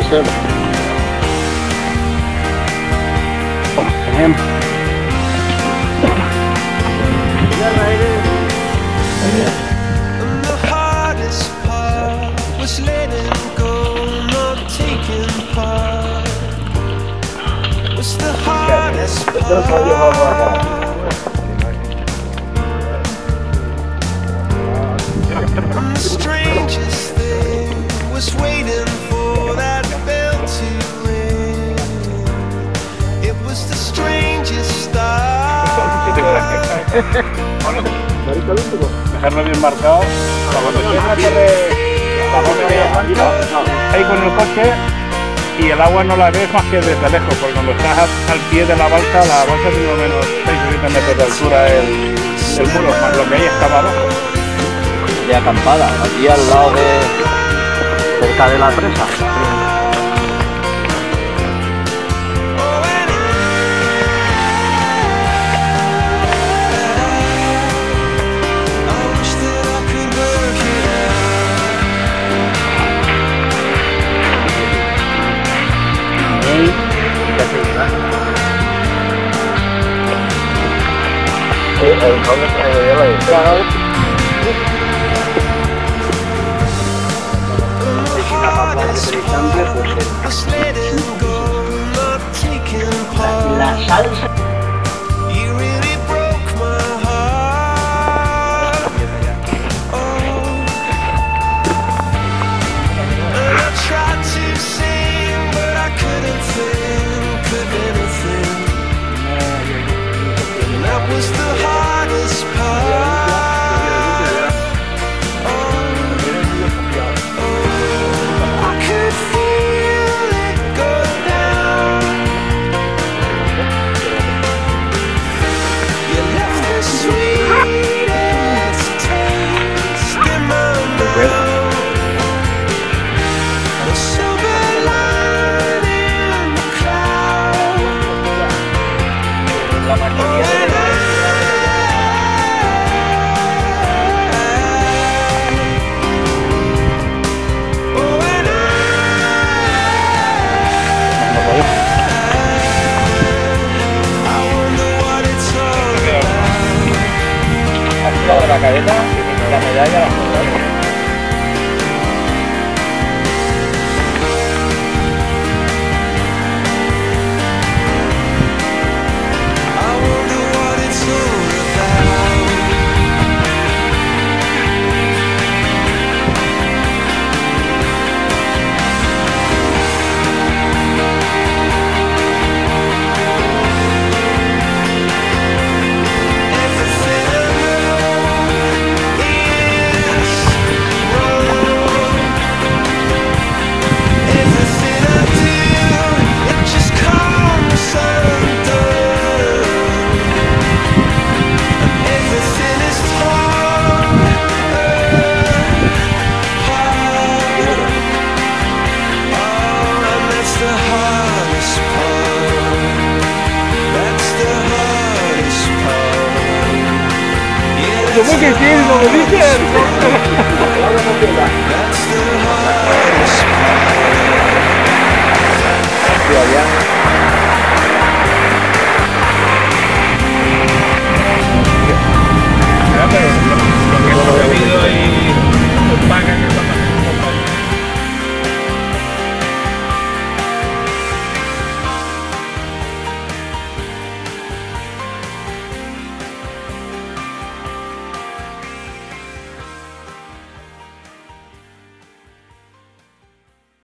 ser. The strangest thing was waiting for that bell to ring. It was the strangest start. Dejarlo bien marcado. Cuando empieza a correr ahí con el coche y el agua no la ves más que desde lejos, porque cuando estás al pie de la balsa tiene al menos 6 o 7 metros de altura el muro, más lo que hay estaba abajo. De acampada, aquí al lado cerca de la presa. La salsa. You really broke my heart. I tried to sing, but I couldn't think of anything. And that was the hardest part. I could feel it go down. You left the sweetest taste in my mouth. The silver lining the cloud. La mayoría de de la cadena, la medalla, la medalla. ¿Cómo que quieres? ¿No me dices? Todavía